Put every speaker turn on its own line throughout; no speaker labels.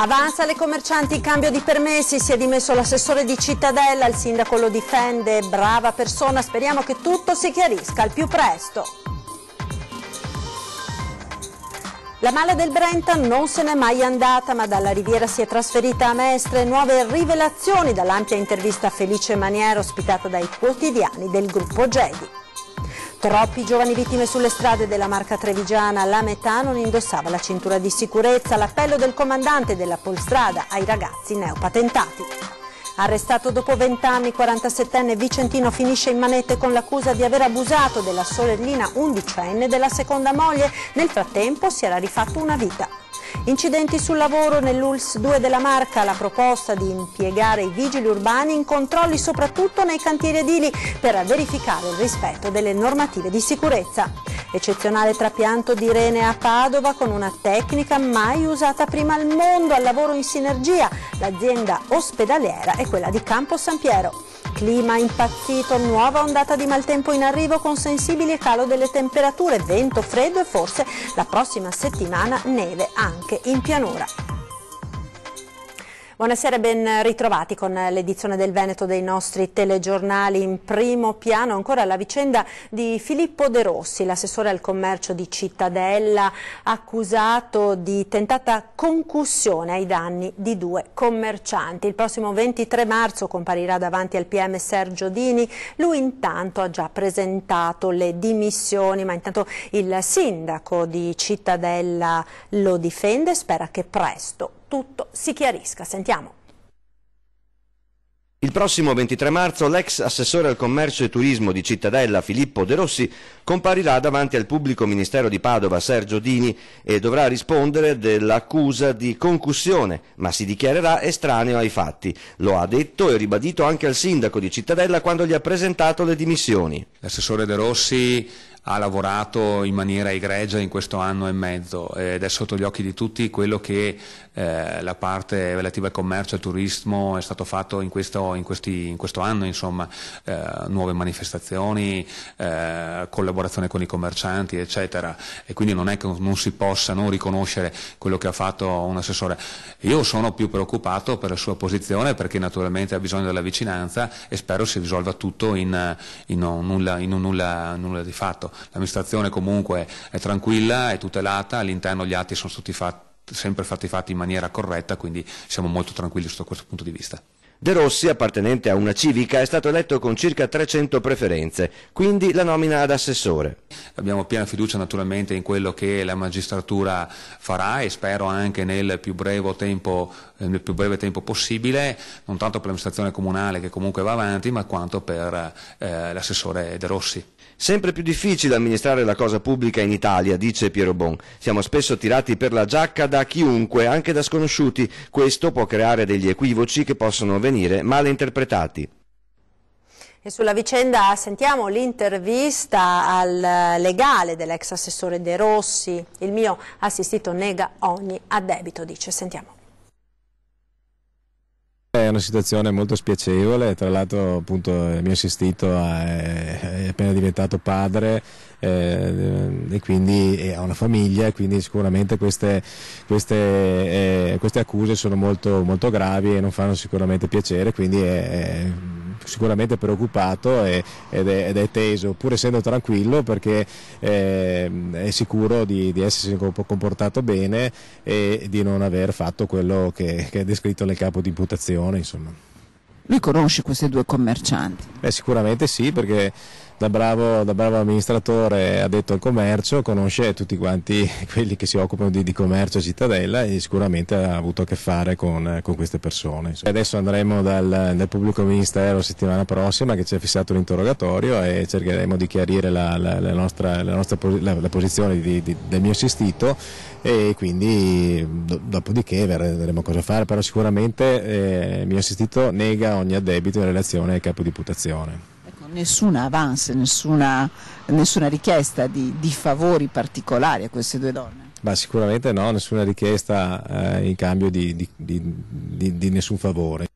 Avanza le commercianti in cambio di permessi, si è dimesso l'assessore di Cittadella, il sindaco lo difende, brava persona, speriamo che tutto si chiarisca al più presto. La Mala del Brenta non se n'è mai andata, ma dalla Riviera si è trasferita a Mestre. Nuove rivelazioni dall'ampia intervista a Felice Maniera ospitata dai quotidiani del gruppo Gedi. Troppi giovani vittime sulle strade della Marca trevigiana, la metà non indossava la cintura di sicurezza, l'appello del comandante della Polstrada ai ragazzi neopatentati. Arrestato dopo 20 anni, 47enne Vicentino finisce in manette con l'accusa di aver abusato della sorellina undicenne della seconda moglie, nel frattempo si era rifatto una vita. Incidenti sul lavoro nell'ULSS 2 della Marca, la proposta di impiegare i vigili urbani in controlli soprattutto nei cantieri edili per verificare il rispetto delle normative di sicurezza. Eccezionale trapianto di rene a Padova con una tecnica mai usata prima al mondo, al lavoro in sinergia, l'azienda ospedaliera è quella di Campo San Piero. Clima impazzito, nuova ondata di maltempo in arrivo con sensibile calo delle temperature, vento freddo e forse la prossima settimana neve anche in pianura. Buonasera e ben ritrovati con l'edizione del Veneto dei nostri telegiornali. In primo piano ancora la vicenda di Filippo De Rossi, l'assessore al commercio di Cittadella, accusato di tentata concussione ai danni di 2 commercianti. Il prossimo 23 marzo comparirà davanti al PM Sergio Dini. Lui intanto ha già presentato le dimissioni, ma intanto il sindaco di Cittadella lo difende e spera che presto tutto si chiarisca. Sentiamo.
Il prossimo 23 marzo l'ex assessore al commercio e turismo di Cittadella Filippo De Rossi comparirà davanti al pubblico ministero di Padova Sergio Dini e dovrà rispondere dell'accusa di concussione, ma si dichiarerà estraneo ai fatti. Lo ha detto e ribadito anche al sindaco di Cittadella quando gli ha presentato le dimissioni.
L'assessore De Rossi ha lavorato in maniera egregia in questo anno e mezzo ed è sotto gli occhi di tutti quello che la parte relativa al commercio e al turismo è stato fatto in questo anno, insomma, nuove manifestazioni, collaborazione con i commercianti, eccetera, e quindi non è che non si possa non riconoscere quello che ha fatto un assessore. Io sono più preoccupato per la sua posizione perché naturalmente ha bisogno della vicinanza e spero si risolva tutto in un nulla di fatto. L'amministrazione comunque è tranquilla, è tutelata, all'interno gli atti sono stati sempre fatti in maniera corretta, quindi siamo molto tranquilli sotto questo punto di vista.
De Rossi, appartenente a una civica, è stato eletto con circa 300 preferenze, quindi la nomina ad assessore.
Abbiamo piena fiducia naturalmente in quello che la magistratura farà e spero anche nel più breve tempo possibile, non tanto per l'amministrazione comunale che comunque va avanti, ma quanto per l'assessore De Rossi.
Sempre più difficile amministrare la cosa pubblica in Italia, dice Piero Bon. Siamo spesso tirati per la giacca da chiunque, anche da sconosciuti. Questo può creare degli equivoci che possono venire male interpretati.
E sulla vicenda sentiamo l'intervista al legale dell'ex assessore De Rossi. Il mio assistito nega ogni addebito, dice. Sentiamo.
È una situazione molto spiacevole, tra l'altro appunto il mio assistito è appena diventato padre e quindi ha una famiglia e quindi sicuramente queste accuse sono molto gravi e non fanno sicuramente piacere, quindi è sicuramente preoccupato ed è teso, pur essendo tranquillo perché è sicuro di essersi comportato bene e di non aver fatto quello che è descritto nel capo di imputazione, insomma.
Lui conosce questi 2 commercianti?
Sicuramente sì, perché da bravo amministratore addetto al commercio conosce tutti quanti quelli che si occupano di commercio a Cittadella e sicuramente ha avuto a che fare con queste persone. Adesso andremo dal pubblico ministero la settimana prossima che ci ha fissato l'interrogatorio e cercheremo di chiarire la posizione del mio assistito e quindi dopodiché vedremo cosa fare, però sicuramente il mio assistito nega ogni addebito in relazione al capo di imputazione.
Nessuna avance, nessuna richiesta di favori particolari a queste 2 donne?
Sicuramente no, nessuna richiesta in cambio di nessun favore.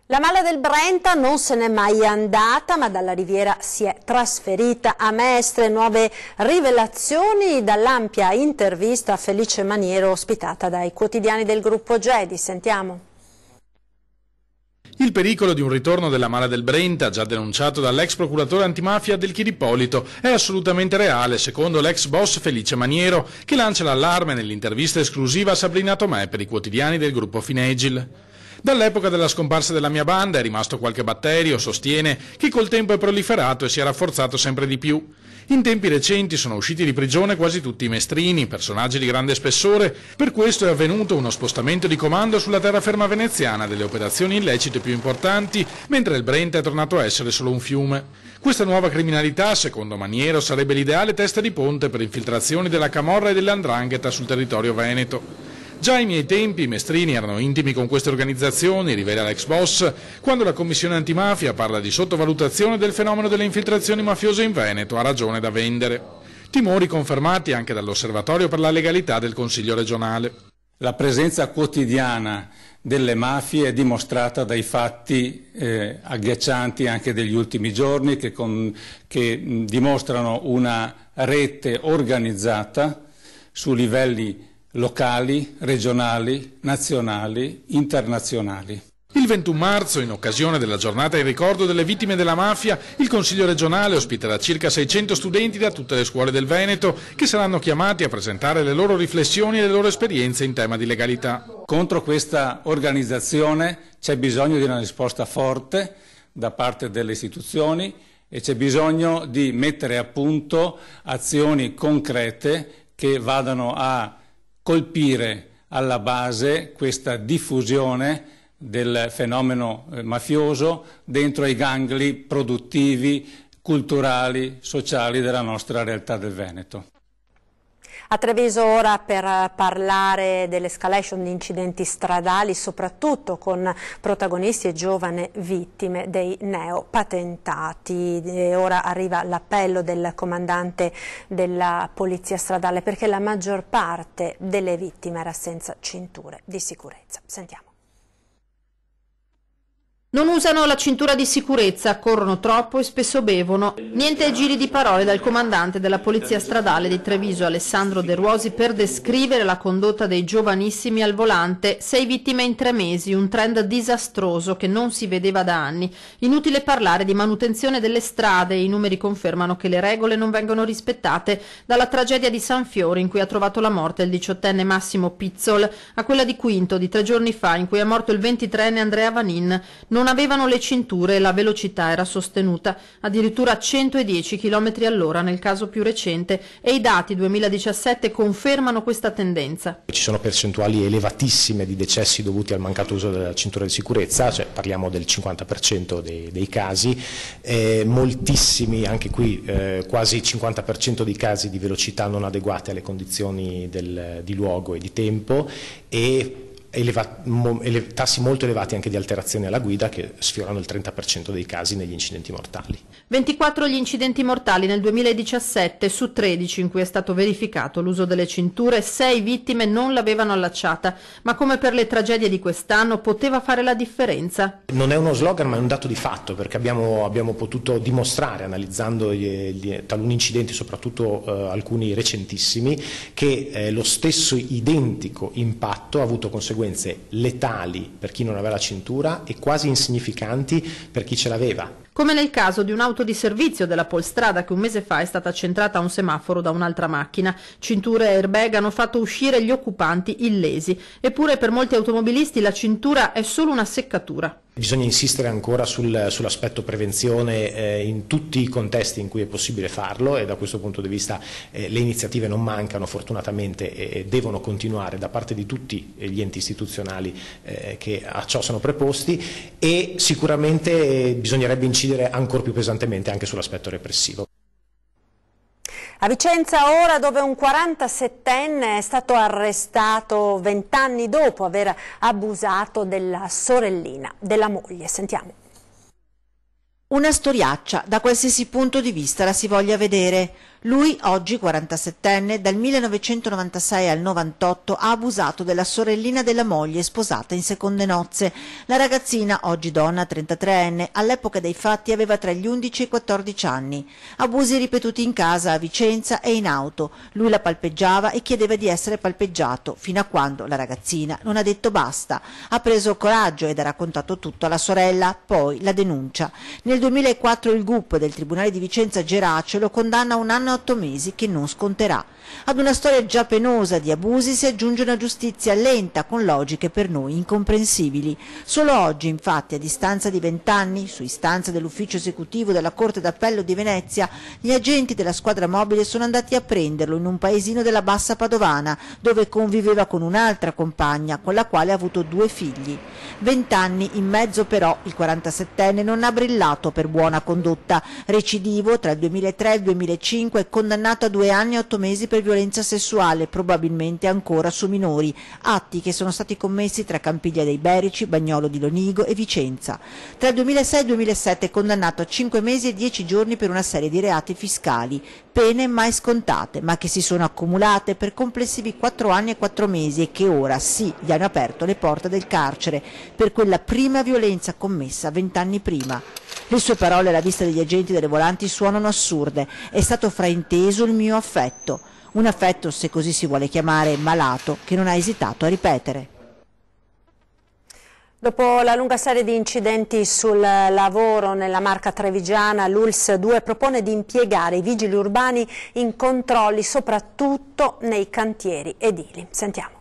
La mala del Brenta non se n'è mai andata, ma dalla Riviera si è trasferita a Mestre. Nuove rivelazioni dall'ampia intervista a Felice Maniero ospitata dai quotidiani del gruppo Gedi. Sentiamo.
Il pericolo di un ritorno della mala del Brenta, già denunciato dall'ex procuratore antimafia del Chiripolito, è assolutamente reale, secondo l'ex boss Felice Maniero, che lancia l'allarme nell'intervista esclusiva a Sabrina Tomè per i quotidiani del gruppo Finegil. Dall'epoca della scomparsa della mia banda è rimasto qualche batterio, sostiene, che col tempo è proliferato e si è rafforzato sempre di più. In tempi recenti sono usciti di prigione quasi tutti i mestrini, personaggi di grande spessore, per questo è avvenuto uno spostamento di comando sulla terraferma veneziana delle operazioni illecite più importanti, mentre il Brenta è tornato a essere solo un fiume. Questa nuova criminalità, secondo Maniero, sarebbe l'ideale testa di ponte per infiltrazioni della Camorra e dell''Ndrangheta sul territorio veneto. Già ai miei tempi i mestrini erano intimi con queste organizzazioni, rivela l'ex boss, quando la Commissione Antimafia parla di sottovalutazione del fenomeno delle infiltrazioni mafiose in Veneto, ha ragione da vendere. Timori confermati anche dall'Osservatorio per la legalità del Consiglio regionale.
La presenza quotidiana delle mafie è dimostrata dai fatti agghiaccianti anche degli ultimi giorni che dimostrano una rete organizzata su livelli locali, regionali, nazionali, internazionali.
Il 21 marzo, in occasione della giornata in ricordo delle vittime della mafia, il Consiglio regionale ospiterà circa 600 studenti da tutte le scuole del Veneto che saranno chiamati a presentare le loro riflessioni e le loro esperienze in tema di legalità.
Contro questa organizzazione c'è bisogno di una risposta forte da parte delle istituzioni e c'è bisogno di mettere a punto azioni concrete che vadano a colpire alla base questa diffusione del fenomeno mafioso dentro ai gangli produttivi, culturali, sociali della nostra realtà del Veneto.
A Treviso ora per parlare dell'escalation di incidenti stradali, soprattutto con protagonisti e giovani vittime dei neopatentati. E ora arriva l'appello del comandante della Polizia Stradale perché la maggior parte delle vittime era senza cinture di sicurezza. Sentiamo.
Non usano la cintura di sicurezza, corrono troppo e spesso bevono. Niente giri di parole dal comandante della Polizia Stradale di Treviso, Alessandro De Ruosi, per descrivere la condotta dei giovanissimi al volante. 6 vittime in 3 mesi, un trend disastroso che non si vedeva da anni. Inutile parlare di manutenzione delle strade, i numeri confermano che le regole non vengono rispettate. Dalla tragedia di San Fiore, in cui ha trovato la morte il 18enne Massimo Pizzol, a quella di Quinto di 3 giorni fa, in cui è morto il 23enne Andrea Vanin. Non avevano le cinture e la velocità era sostenuta, addirittura 110 km all'ora nel caso più recente, e i dati 2017 confermano questa tendenza.
Ci sono percentuali elevatissime di decessi dovuti al mancato uso della cintura di sicurezza, cioè parliamo del 50% dei casi, moltissimi, anche qui quasi il 50% dei casi di velocità non adeguate alle condizioni di luogo e di tempo, e tassi molto elevati anche di alterazioni alla guida che sfiorano il 30% dei casi negli incidenti mortali. 24
gli incidenti mortali nel 2017, su 13 in cui è stato verificato l'uso delle cinture, 6 vittime non l'avevano allacciata, ma come per le tragedie di quest'anno poteva fare la differenza.
Non è uno slogan ma è un dato di fatto, perché abbiamo potuto dimostrare, analizzando taluni incidenti, soprattutto alcuni recentissimi, che lo stesso identico impatto ha avuto conseguenze letali per chi non aveva la cintura e quasi insignificanti per chi ce l'aveva.
Come nel caso di un'auto di servizio della Polstrada che un mese fa è stata centrata a un semaforo da un'altra macchina. Cinture e airbag hanno fatto uscire gli occupanti illesi. Eppure per molti automobilisti la cintura è solo una seccatura.
Bisogna insistere ancora sull'aspetto prevenzione in tutti i contesti in cui è possibile farlo, e da questo punto di vista le iniziative non mancano fortunatamente e devono continuare da parte di tutti gli enti istituzionali che a ciò sono preposti, e sicuramente bisognerebbe incidere ancora più pesantemente anche sull'aspetto repressivo.
A Vicenza ora, dove un 47enne è stato arrestato 20 anni dopo aver abusato della sorellina della moglie. Sentiamo.
Una storiaccia, da qualsiasi punto di vista la si voglia vedere. Lui, oggi 47enne, dal 1996 al 98 ha abusato della sorellina della moglie sposata in seconde nozze. La ragazzina, oggi donna 33enne, all'epoca dei fatti aveva tra gli 11 e i 14 anni. Abusi ripetuti in casa, a Vicenza e in auto. Lui la palpeggiava e chiedeva di essere palpeggiato, fino a quando la ragazzina non ha detto basta. Ha preso coraggio ed ha raccontato tutto alla sorella, poi la denuncia. Nel 2004 il GUP del Tribunale di Vicenza Gerace lo condanna a 1 anno e 8 mesi che non sconterà. Ad una storia già penosa di abusi si aggiunge una giustizia lenta con logiche per noi incomprensibili. Solo oggi, infatti, a distanza di 20 anni, su istanza dell'ufficio esecutivo della Corte d'Appello di Venezia, gli agenti della squadra mobile sono andati a prenderlo in un paesino della Bassa Padovana, dove conviveva con un'altra compagna, con la quale ha avuto 2 figli. 20 anni in mezzo però il 47enne non ha brillato per buona condotta. Recidivo tra il 2003 e il 2005 è condannato a 2 anni e 8 mesi per violenza sessuale, probabilmente ancora su minori, atti che sono stati commessi tra Campiglia dei Berici, Bagnolo di Lonigo e Vicenza. Tra il 2006 e il 2007 è condannato a 5 mesi e 10 giorni per una serie di reati fiscali, pene mai scontate, ma che si sono accumulate per complessivi 4 anni e 4 mesi e che ora sì gli hanno aperto le porte del carcere per quella prima violenza commessa 20 anni prima. Le sue parole alla vista degli agenti delle volanti suonano assurde. È stato frainteso il mio affetto. Un affetto, se così si vuole chiamare, malato, che non ha esitato a ripetere.
Dopo la lunga serie di incidenti sul lavoro nella Marca trevigiana, l'ULSS 2 propone di impiegare i vigili urbani in controlli soprattutto nei cantieri edili. Sentiamo.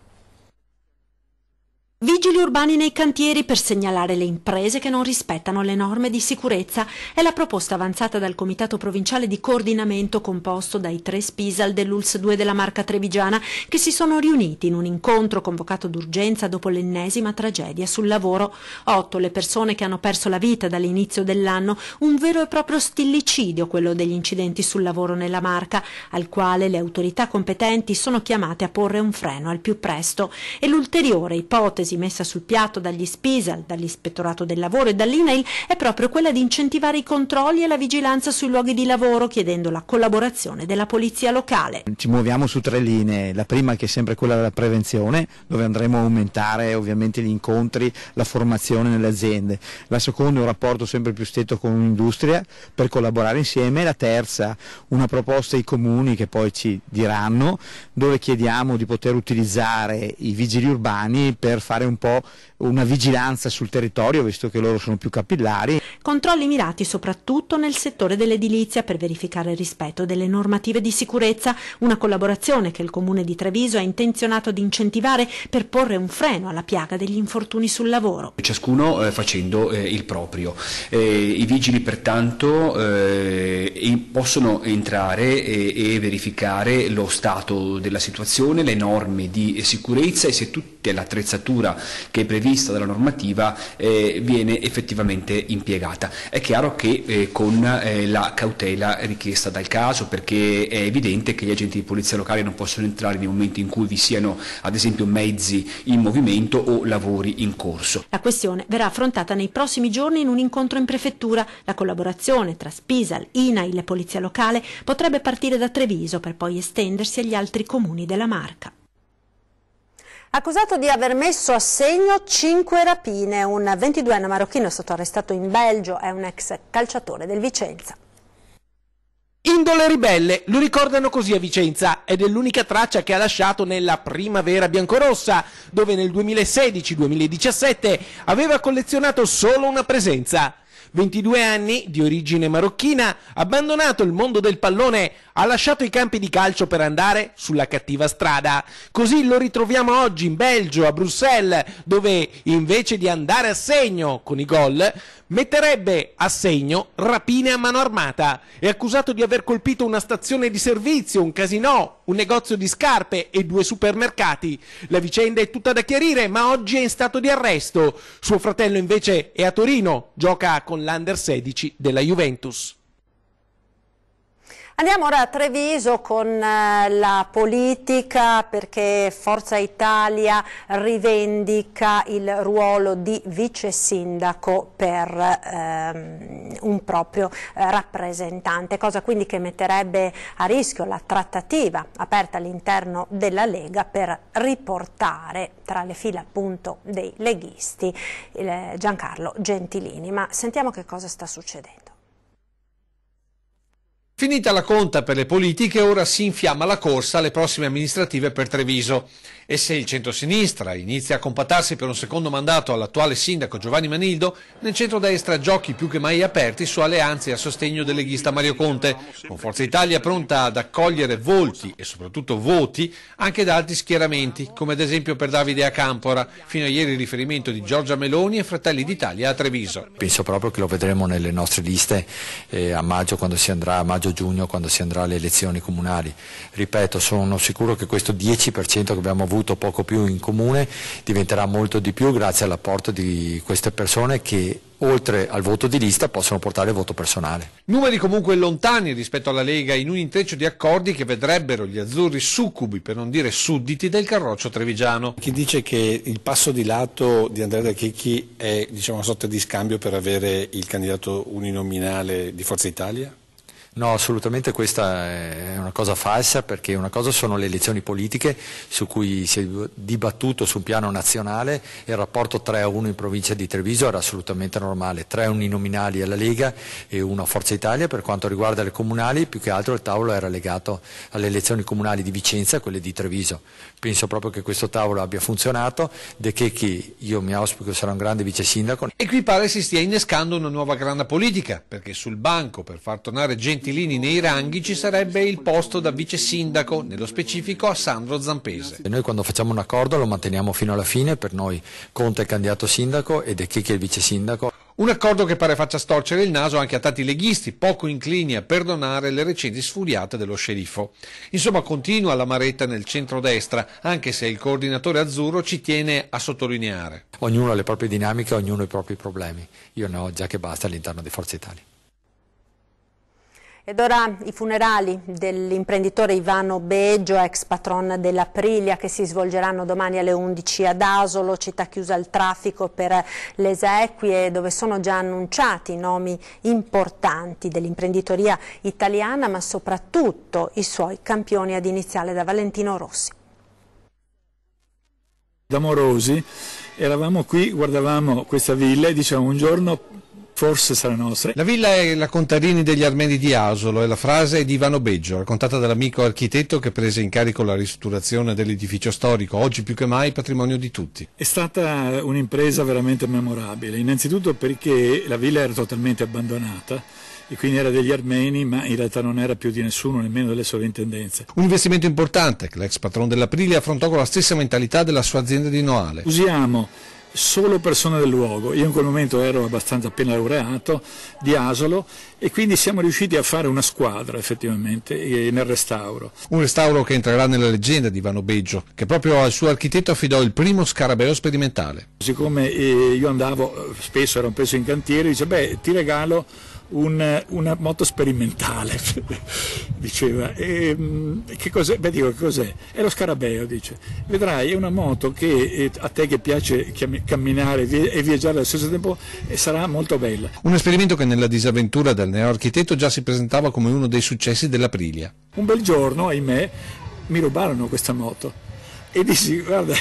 Vigili urbani nei cantieri per segnalare le imprese che non rispettano le norme di sicurezza è la proposta avanzata dal Comitato Provinciale di Coordinamento composto dai 3 SPISAL dell'ULSS 2 della Marca trevigiana che si sono riuniti in un incontro convocato d'urgenza dopo l'ennesima tragedia sul lavoro. 8 le persone che hanno perso la vita dall'inizio dell'anno, un vero e proprio stillicidio quello degli incidenti sul lavoro nella Marca, al quale le autorità competenti sono chiamate a porre un freno al più presto, e l'ulteriore ipotesi messa sul piatto dagli SPISAL, dall'Ispettorato del Lavoro e dall'INAIL è proprio quella di incentivare i controlli e la vigilanza sui luoghi di lavoro, chiedendo la collaborazione della polizia locale.
Ci muoviamo su 3 linee, la prima che è sempre quella della prevenzione, dove andremo a aumentare ovviamente gli incontri, la formazione nelle aziende. La seconda è un rapporto sempre più stretto con l'industria per collaborare insieme. La terza, una proposta ai comuni che poi ci diranno, dove chiediamo di poter utilizzare i vigili urbani per fare un po' una vigilanza sul territorio, visto che loro sono più capillari.
Controlli mirati soprattutto nel settore dell'edilizia per verificare il rispetto delle normative di sicurezza, una collaborazione che il Comune di Treviso è intenzionato ad incentivare per porre un freno alla piaga degli infortuni sul lavoro.
Ciascuno facendo il proprio. I vigili pertanto possono entrare e verificare lo stato della situazione, le norme di sicurezza e se tutta l'attrezzatura che è prevista dalla normativa viene effettivamente impiegata. È chiaro che con la cautela richiesta dal caso, perché è evidente che gli agenti di polizia locale non possono entrare nei momenti in cui vi siano ad esempio mezzi in movimento o lavori in corso.
La questione verrà affrontata nei prossimi giorni in un incontro in prefettura. La collaborazione tra SPISAL, INAIL e polizia locale potrebbe partire da Treviso per poi estendersi agli altri comuni della Marca. Accusato di aver messo a segno 5 rapine, un 22enne marocchino è stato arrestato in Belgio, è un ex calciatore del Vicenza.
Indole ribelle, lo ricordano così a Vicenza, ed è l'unica traccia che ha lasciato nella primavera biancorossa, dove nel 2016-2017 aveva collezionato solo una presenza. 22 anni, di origine marocchina, abbandonato il mondo del pallone, ha lasciato i campi di calcio per andare sulla cattiva strada. Così lo ritroviamo oggi in Belgio, a Bruxelles, dove invece di andare a segno con i gol, metterebbe a segno rapine a mano armata. È accusato di aver colpito una stazione di servizio, un casinò, un negozio di scarpe e 2 supermercati. La vicenda è tutta da chiarire, ma oggi è in stato di arresto. Suo fratello invece è a Torino, gioca con l'Under 16 della Juventus.
Andiamo ora a Treviso con la politica, perché Forza Italia rivendica il ruolo di vice sindaco per un proprio rappresentante, cosa quindi che metterebbe a rischio la trattativa aperta all'interno della Lega per riportare tra le fila appunto dei leghisti Giancarlo Gentilini. Ma sentiamo che cosa sta succedendo.
Finita la conta per le politiche, ora si infiamma la corsa alle prossime amministrative per Treviso. E se il centrosinistra inizia a compattarsi per un secondo mandato all'attuale sindaco Giovanni Manildo, nel centrodestra giochi più che mai aperti su alleanze a sostegno del leghista Mario Conte, con Forza Italia pronta ad accogliere volti e soprattutto voti anche da altri schieramenti, come ad esempio per Davide Acampora, fino a ieri il riferimento di Giorgia Meloni e Fratelli d'Italia a Treviso.
Penso proprio che lo vedremo nelle nostre liste a maggio, quando si andrà, a maggio-giugno, quando si andrà alle elezioni comunali. Ripeto, sono sicuro che questo 10% che abbiamo avuto poco più in comune diventerà molto di più grazie all'apporto di queste persone che oltre al voto di lista possono portare il voto personale.
Numeri comunque lontani rispetto alla Lega in un intreccio di accordi che vedrebbero gli azzurri succubi, per non dire sudditi, del carroccio trevigiano.
Chi dice che il passo di lato di Andrea Del Chicchi è una sorta di scambio per avere il candidato uninominale di Forza Italia?
No, assolutamente questa è una cosa falsa, perché una cosa sono le elezioni politiche su cui si è dibattuto sul piano nazionale e il rapporto 3-1 in provincia di Treviso era assolutamente normale, 3 uninominali alla Lega e 1 a Forza Italia. Per quanto riguarda le comunali, più che altro il tavolo era legato alle elezioni comunali di Vicenza e quelle di Treviso. Penso proprio che questo tavolo abbia funzionato, De Checchi io mi auspico sarà un grande vice sindaco.
E qui pare si stia innescando una nuova grana politica, perché sul banco per far tornare Gentilini nei ranghi ci sarebbe il posto da vice sindaco, nello specifico a Sandro Zampese.
E noi quando facciamo un accordo lo manteniamo fino alla fine, per noi Conte è il candidato sindaco e De Checchi è il vice sindaco.
Un accordo che pare faccia storcere il naso anche a tanti leghisti, poco inclini a perdonare le recenti sfuriate dello sceriffo. Insomma, continua l'amaretta nel centrodestra, anche se il coordinatore azzurro ci tiene a sottolineare.
Ognuno ha le proprie dinamiche, ognuno ha i propri problemi. Io ne ho già che basta all'interno di Forza Italia.
Ed ora i funerali dell'imprenditore Ivano Beggio, ex patron dell'Aprilia, che si svolgeranno domani alle 11 ad Asolo, città chiusa al traffico per le esequie, dove sono già annunciati nomi importanti dell'imprenditoria italiana, ma soprattutto i suoi campioni, ad iniziare da Valentino Rossi.
Da Morosi eravamo qui, guardavamo questa villa e dicevamo un giorno forse sarà nostra.
La villa è la Contarini degli Armeni di Asolo e la frase è di Ivano Beggio, raccontata dall'amico architetto che prese in carico la ristrutturazione dell'edificio storico, oggi più che mai patrimonio di tutti.
È stata un'impresa veramente memorabile, innanzitutto perché la villa era totalmente abbandonata e quindi era degli armeni, ma in realtà non era più di nessuno, nemmeno delle sovrintendenze.
Un investimento importante che l'ex patron dell'Aprilia affrontò con la stessa mentalità della sua azienda di Noale.
Usiamo solo persone del luogo, io in quel momento ero abbastanza appena laureato di Asolo e quindi siamo riusciti a fare una squadra effettivamente nel restauro.
Un restauro che entrerà nella leggenda di Ivano Beggio, che proprio al suo architetto affidò il primo scarabeo sperimentale.
Siccome io andavo, spesso ero preso in cantiere, dice beh ti regalo una moto sperimentale, diceva, che cos'è? Beh dico che cos'è? È lo scarabeo, dice, vedrai è una moto che a te che piace camminare e viaggiare allo stesso tempo sarà molto bella.
Un esperimento che nella disavventura del neoarchitetto già si presentava come uno dei successi dell'Aprilia.
Un bel giorno, ahimè, mi rubarono questa moto. E dissi, guarda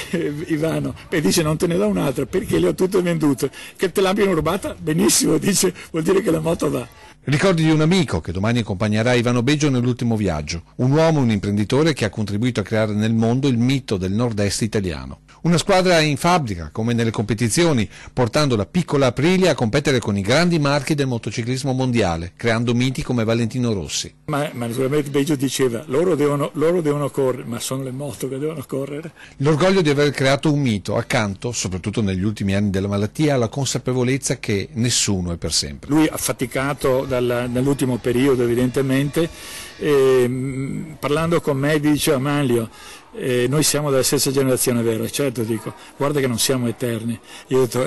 Ivano, e dice non te ne do un'altra perché le ho tutte vendute, che te l'abbiano rubata? Benissimo, dice, vuol dire che la moto va.
Ricordi di un amico che domani accompagnerà Ivano Beggio nell'ultimo viaggio, un uomo, un imprenditore che ha contribuito a creare nel mondo il mito del nord-est italiano. Una squadra in fabbrica, come nelle competizioni, portando la piccola Aprilia a competere con i grandi marchi del motociclismo mondiale, creando miti come Valentino Rossi.
Ma naturalmente Beggio diceva, loro devono correre, ma sono le moto che devono correre.
L'orgoglio di aver creato un mito, accanto, soprattutto negli ultimi anni della malattia, alla consapevolezza che nessuno è per sempre.
Lui ha faticato nell'ultimo periodo evidentemente, parlando con me dice Amalio, noi siamo della stessa generazione, vero? Certo, dico, guarda che non siamo eterni. Io ho detto,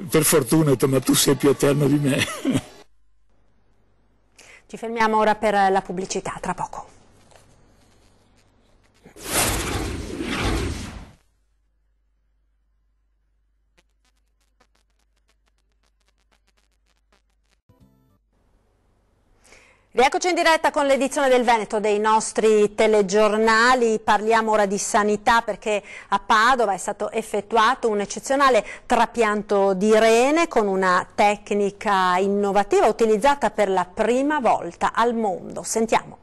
per fortuna, ma tu sei più eterno di me.
Ci fermiamo ora per la pubblicità, tra poco. Rieccoci in diretta con l'edizione del Veneto dei nostri telegiornali. Parliamo ora di sanità perché a Padova è stato effettuato un eccezionale trapianto di rene con una tecnica innovativa utilizzata per la prima volta al mondo. Sentiamo.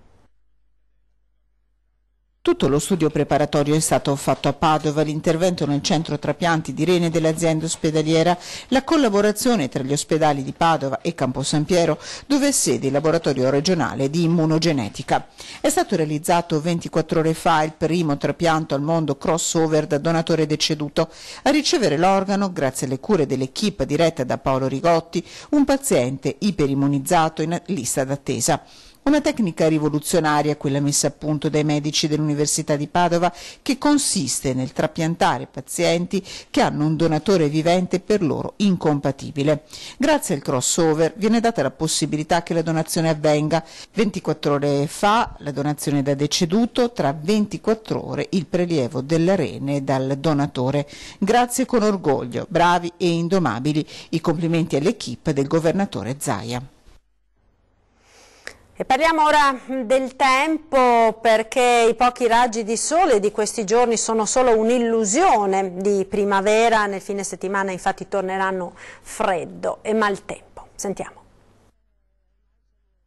Tutto lo studio preparatorio è stato fatto a Padova, l'intervento nel centro trapianti di rene dell'azienda ospedaliera, la collaborazione tra gli ospedali di Padova e Campo San Piero, dove è sede il laboratorio regionale di immunogenetica. È stato realizzato 24 ore fa il primo trapianto al mondo crossover da donatore deceduto. A ricevere l'organo, grazie alle cure dell'equipe diretta da Paolo Rigotti, un paziente iperimmunizzato in lista d'attesa. Una tecnica rivoluzionaria, quella messa a punto dai medici dell'Università di Padova, che consiste nel trapiantare pazienti che hanno un donatore vivente per loro incompatibile. Grazie al crossover viene data la possibilità che la donazione avvenga. 24 ore fa la donazione da deceduto, tra 24 ore il prelievo delle rene dal donatore. Grazie con orgoglio, bravi e indomabili. I complimenti all'equipe del governatore Zaia.
E parliamo ora del tempo, perché i pochi raggi di sole di questi giorni sono solo un'illusione di primavera. Nel fine settimana infatti torneranno freddo e maltempo. Sentiamo.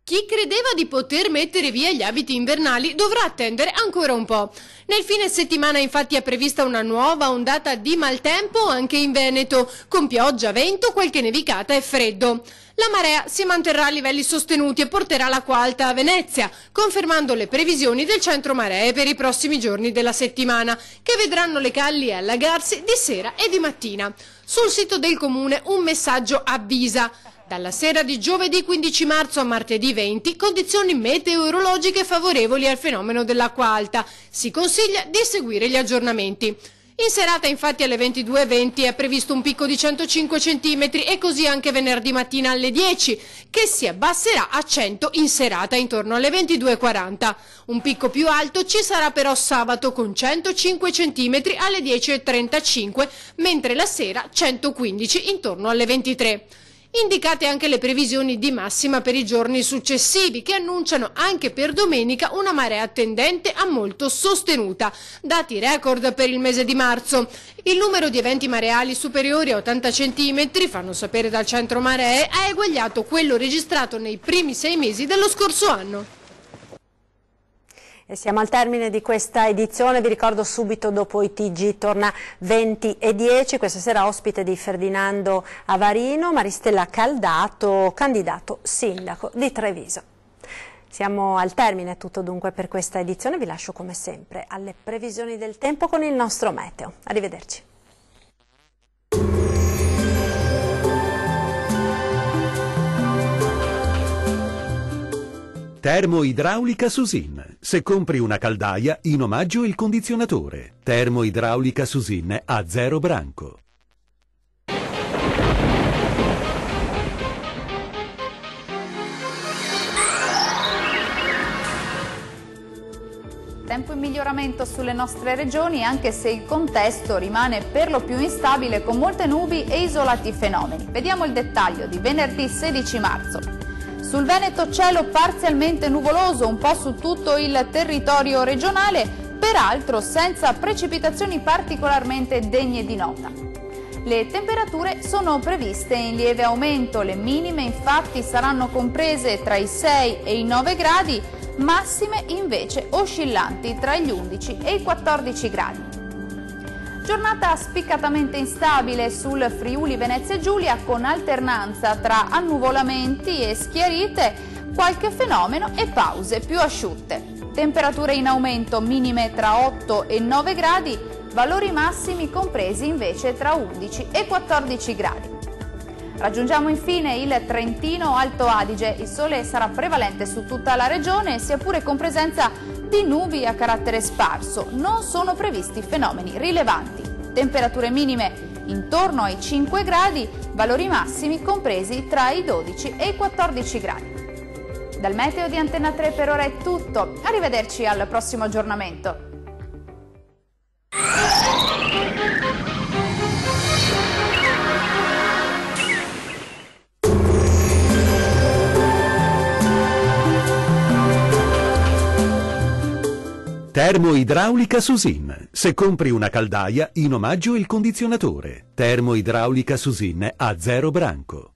Chi credeva di poter mettere via gli abiti invernali dovrà attendere ancora un po'. Nel fine settimana infatti è prevista una nuova ondata di maltempo anche in Veneto, con pioggia, vento, qualche nevicata e freddo. La marea si manterrà a livelli sostenuti e porterà l'acqua alta a Venezia, confermando le previsioni del centro maree per i prossimi giorni della settimana, che vedranno le calli allagarsi di sera e di mattina. Sul sito del comune un messaggio avvisa: dalla sera di giovedì 15 marzo a martedì 20, condizioni meteorologiche favorevoli al fenomeno dell'acqua alta. Si consiglia di seguire gli aggiornamenti. In serata infatti alle 22:20 è previsto un picco di 105 cm e così anche venerdì mattina alle 10, che si abbasserà a 100 in serata intorno alle 22:40. Un picco più alto ci sarà però sabato con 105 cm alle 10:35, mentre la sera 115 intorno alle 23. Indicate anche le previsioni di massima per i giorni successivi, che annunciano anche per domenica una marea tendente a molto sostenuta. Dati record per il mese di marzo. Il numero di eventi mareali superiori a 80 cm, fanno sapere dal centro maree, ha eguagliato quello registrato nei primi 6 mesi dello scorso anno.
E siamo al termine di questa edizione. Vi ricordo subito dopo i TG torna 20:10, questa sera ospite di Ferdinando Avarino, Maristella Caldato, candidato sindaco di Treviso. Siamo al termine, è tutto dunque per questa edizione. Vi lascio come sempre alle previsioni del tempo con il nostro meteo. Arrivederci.
Termoidraulica Susin. Se compri una caldaia, in omaggio il condizionatore. Termoidraulica Susin a 0 branco.
Tempo in miglioramento sulle nostre regioni, anche se il contesto rimane per lo più instabile con molte nubi e isolati fenomeni. Vediamo il dettaglio di venerdì 16 marzo. Sul Veneto cielo parzialmente nuvoloso un po' su tutto il territorio regionale, peraltro senza precipitazioni particolarmente degne di nota. Le temperature sono previste in lieve aumento, le minime infatti saranno comprese tra i 6 e i 9 gradi, massime invece oscillanti tra gli 11 e i 14 gradi. Giornata spiccatamente instabile sul Friuli Venezia Giulia, con alternanza tra annuvolamenti e schiarite, qualche fenomeno e pause più asciutte. Temperature in aumento, minime tra 8 e 9 gradi, valori massimi compresi invece tra 11 e 14 gradi. Raggiungiamo infine il Trentino Alto Adige. Il sole sarà prevalente su tutta la regione, sia pure con presenza di nubi a carattere sparso. Non sono previsti fenomeni rilevanti. Temperature minime intorno ai 5 gradi, valori massimi compresi tra i 12 e i 14 gradi. Dal meteo di Antenna 3 per ora è tutto, arrivederci al prossimo aggiornamento.
Termoidraulica Susin. Se compri una caldaia, in omaggio il condizionatore. Termoidraulica Susin a 0 branco.